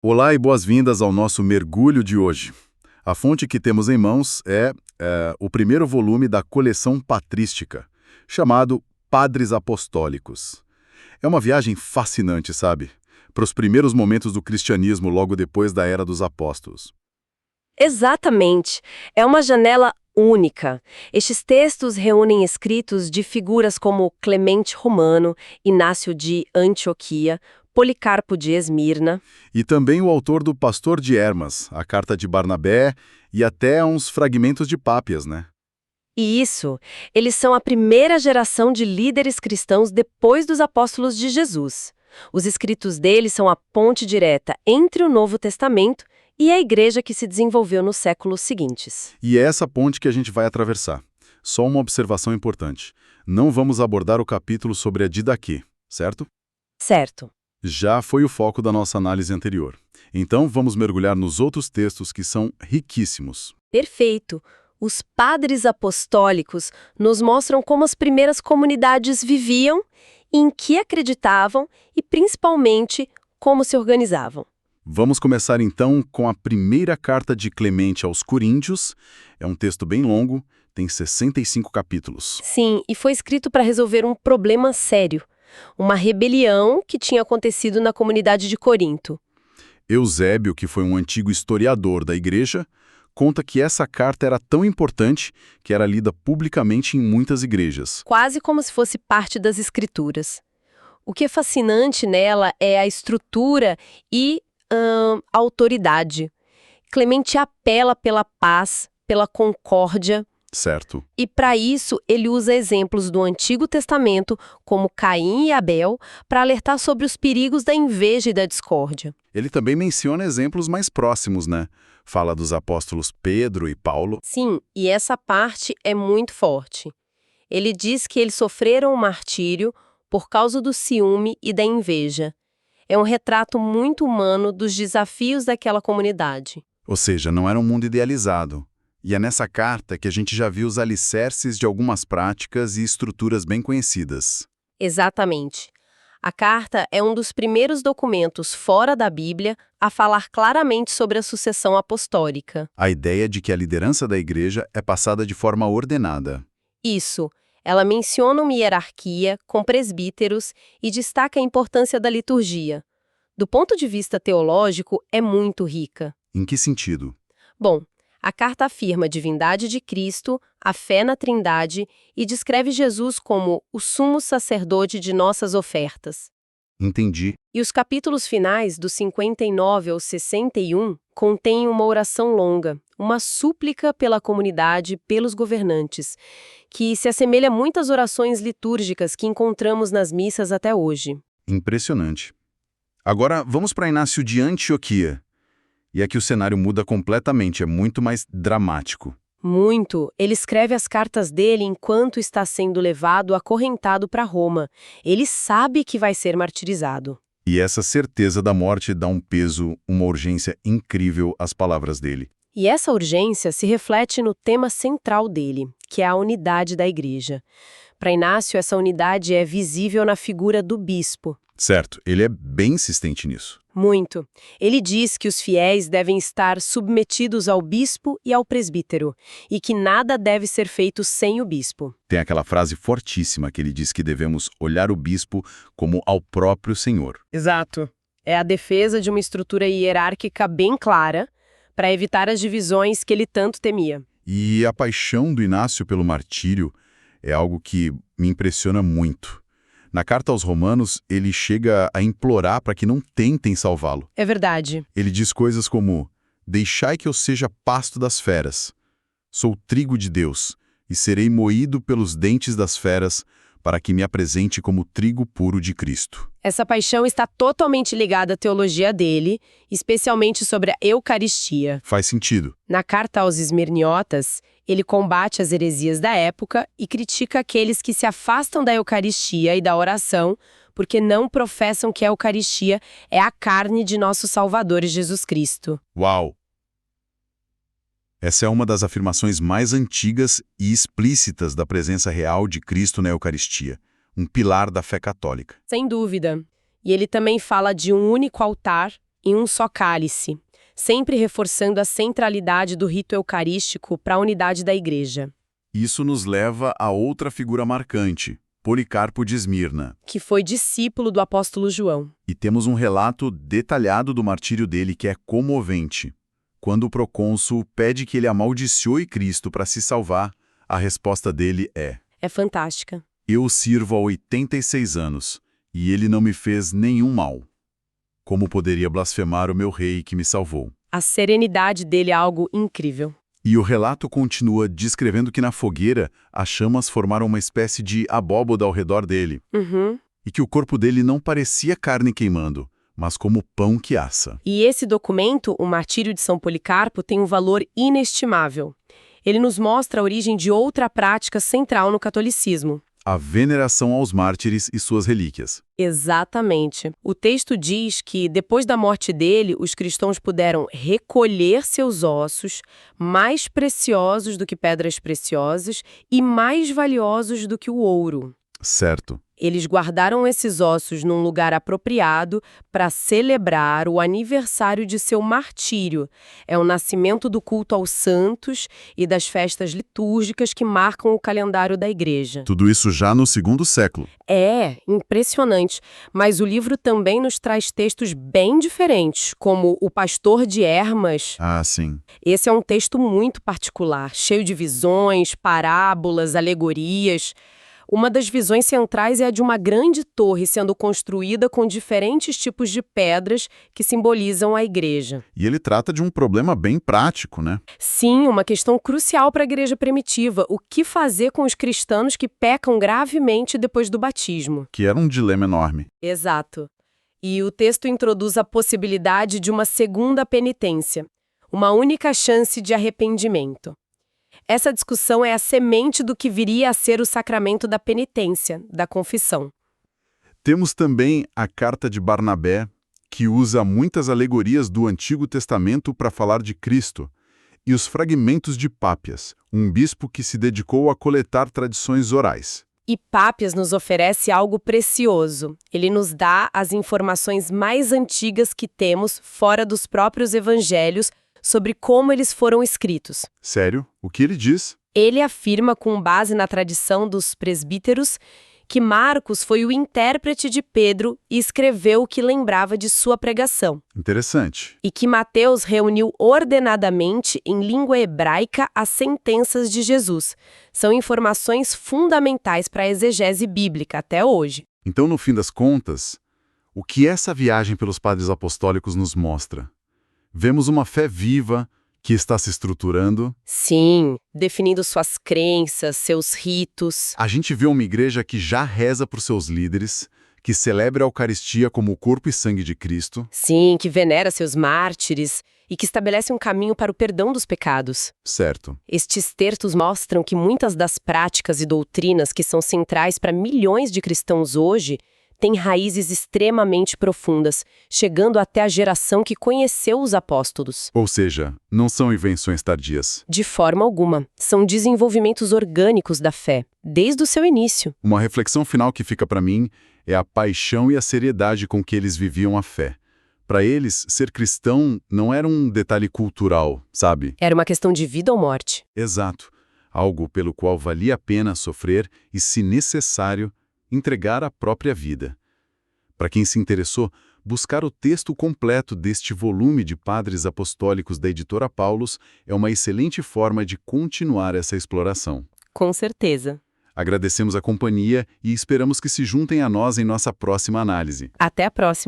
Olá e boas-vindas ao nosso mergulho de hoje. A fonte que temos em mãos é o primeiro volume da coleção patrística, chamado Padres Apostólicos. É uma viagem fascinante, sabe? Para os primeiros momentos do cristianismo logo depois da Era dos Apóstolos. Exatamente. É uma janela única. Estes textos reúnem escritos de figuras como Clemente Romano, Inácio de Antioquia, Policarpo de Esmirna. E também o autor do Pastor de Hermas, a Carta de Barnabé e até uns fragmentos de Pápias, né? E isso, eles são a primeira geração de líderes cristãos depois dos apóstolos de Jesus. Os escritos deles são a ponte direta entre o Novo Testamento e a igreja que se desenvolveu nos séculos seguintes. E é essa ponte que a gente vai atravessar. Só uma observação importante. Não vamos abordar o capítulo sobre a Didaquê, certo? Certo. Já foi o foco da nossa análise anterior. Então, vamos mergulhar nos outros textos que são riquíssimos. Perfeito. Os padres apostólicos nos mostram como as primeiras comunidades viviam, em que acreditavam e, principalmente, como se organizavam. Vamos começar então com a primeira carta de Clemente aos Coríntios. É um texto bem longo, tem 65 capítulos. Sim, e foi escrito para resolver um problema sério. Uma rebelião que tinha acontecido na comunidade de Corinto. Eusébio, que foi um antigo historiador da igreja, conta que essa carta era tão importante que era lida publicamente em muitas igrejas. Quase como se fosse parte das escrituras. O que é fascinante nela é a estrutura e a autoridade. Clemente apela pela paz, pela concórdia, Certo. e para isso ele usa exemplos do Antigo Testamento, como Caim e Abel, para alertar sobre os perigos da inveja e da discórdia. Ele também menciona exemplos mais próximos, né? Fala dos apóstolos Pedro e Paulo. Sim, e essa parte é muito forte. Ele diz que eles sofreram o martírio por causa do ciúme e da inveja. É um retrato muito humano dos desafios daquela comunidade. Ou seja, não era um mundo idealizado. E é nessa carta que a gente já viu os alicerces de algumas práticas e estruturas bem conhecidas. Exatamente. A carta é um dos primeiros documentos fora da Bíblia a falar claramente sobre a sucessão apostólica. A ideia de que a liderança da igreja é passada de forma ordenada. Isso, ela menciona uma hierarquia com presbíteros e destaca a importância da liturgia. Do ponto de vista teológico, é muito rica. Em que sentido? Bom, a carta afirma a divindade de Cristo, a fé na Trindade e descreve Jesus como o sumo sacerdote de nossas ofertas. Entendi. E os capítulos finais, dos 59 ao 61, contêm uma oração longa, uma súplica pela comunidade, pelos governantes, que se assemelha a muitas orações litúrgicas que encontramos nas missas até hoje. Impressionante. Agora, vamos para Inácio de Antioquia. E aqui o cenário muda completamente, é muito mais dramático. Muito. Ele escreve as cartas dele enquanto está sendo levado acorrentado para Roma. Ele sabe que vai ser martirizado. E essa certeza da morte dá um peso, uma urgência incrível às palavras dele. E essa urgência se reflete no tema central dele, que é a unidade da igreja. Para Inácio, essa unidade é visível na figura do bispo. Certo, ele é bem insistente nisso. Muito. Ele diz que os fiéis devem estar submetidos ao bispo e ao presbítero, e que nada deve ser feito sem o bispo. Tem aquela frase fortíssima que ele diz que devemos olhar o bispo como ao próprio Senhor. Exato. É a defesa de uma estrutura hierárquica bem clara, para evitar as divisões que ele tanto temia. E a paixão do Inácio pelo martírio é algo que me impressiona muito. Na carta aos Romanos, ele chega a implorar para que não tentem salvá-lo. É verdade. Ele diz coisas como: deixai que eu seja pasto das feras. Sou trigo de Deus, e serei moído pelos dentes das feras, para que me apresente como trigo puro de Cristo. Essa paixão está totalmente ligada à teologia dele, especialmente sobre a Eucaristia. Faz sentido. Na carta aos Esmirniotas, ele combate as heresias da época e critica aqueles que se afastam da Eucaristia e da oração porque não professam que a Eucaristia é a carne de nosso Salvador Jesus Cristo. Uau! Essa é uma das afirmações mais antigas e explícitas da presença real de Cristo na Eucaristia, um pilar da fé católica. Sem dúvida. E ele também fala de um único altar, em um só cálice, sempre reforçando a centralidade do rito eucarístico para a unidade da Igreja. Isso nos leva a outra figura marcante, Policarpo de Esmirna. Que foi discípulo do apóstolo João. E temos um relato detalhado do martírio dele que é comovente. Quando o procônsul pede que ele amaldiçoe Cristo para se salvar, a resposta dele é: É fantástica. eu o sirvo há 86 anos, e ele não me fez nenhum mal. Como poderia blasfemar o meu rei que me salvou? A serenidade dele é algo incrível. E o relato continua descrevendo que na fogueira as chamas formaram uma espécie de abóboda ao redor dele, e que o corpo dele não parecia carne queimando, mas como pão que assa. E esse documento, o Martírio de São Policarpo, tem um valor inestimável. Ele nos mostra a origem de outra prática central no catolicismo. A veneração aos mártires e suas relíquias. Exatamente. O texto diz que, depois da morte dele, os cristãos puderam recolher seus ossos, mais preciosos do que pedras preciosas e mais valiosos do que o ouro. Certo. Eles guardaram esses ossos num lugar apropriado para celebrar o aniversário de seu martírio. É o nascimento do culto aos santos e das festas litúrgicas que marcam o calendário da Igreja. Tudo isso já no segundo século. É, impressionante. Mas o livro também nos traz textos bem diferentes, como O Pastor de Hermas. Ah, sim. Esse é um texto muito particular, cheio de visões, parábolas, alegorias. Uma das visões centrais é a de uma grande torre sendo construída com diferentes tipos de pedras que simbolizam a igreja. E ele trata de um problema bem prático, né? Sim, uma questão crucial para a igreja primitiva. O que fazer com os cristãos que pecam gravemente depois do batismo? Que era um dilema enorme. Exato. E o texto introduz a possibilidade de uma segunda penitência, uma única chance de arrependimento. Essa discussão é a semente do que viria a ser o sacramento da penitência, da confissão. Temos também a Carta de Barnabé, que usa muitas alegorias do Antigo Testamento para falar de Cristo, e os fragmentos de Pápias, um bispo que se dedicou a coletar tradições orais. E Pápias nos oferece algo precioso. Ele nos dá as informações mais antigas que temos fora dos próprios evangelhos sobre como eles foram escritos. Sério? O que ele diz? Ele afirma, com base na tradição dos presbíteros, que Marcos foi o intérprete de Pedro e escreveu o que lembrava de sua pregação. Interessante. E que Mateus reuniu ordenadamente em língua hebraica as sentenças de Jesus. São informações fundamentais para a exegese bíblica até hoje. Então, no fim das contas, o que essa viagem pelos padres apostólicos nos mostra? Vemos uma fé viva que está se estruturando. Sim, definindo suas crenças, seus ritos. A gente vê uma igreja que já reza por seus líderes, que celebra a Eucaristia como o corpo e sangue de Cristo. Sim, que venera seus mártires e que estabelece um caminho para o perdão dos pecados. Certo. Estes textos mostram que muitas das práticas e doutrinas que são centrais para milhões de cristãos hoje têm raízes extremamente profundas, chegando até a geração que conheceu os apóstolos. Ou seja, não são invenções tardias. De forma alguma. São desenvolvimentos orgânicos da fé, desde o seu início. Uma reflexão final que fica para mim é a paixão e a seriedade com que eles viviam a fé. Para eles, ser cristão não era um detalhe cultural, sabe? Era uma questão de vida ou morte. Exato. Algo pelo qual valia a pena sofrer e, se necessário, entregar a própria vida. Para quem se interessou, buscar o texto completo deste volume de Padres Apostólicos da editora Paulus é uma excelente forma de continuar essa exploração. Com certeza. Agradecemos a companhia e esperamos que se juntem a nós em nossa próxima análise. Até a próxima.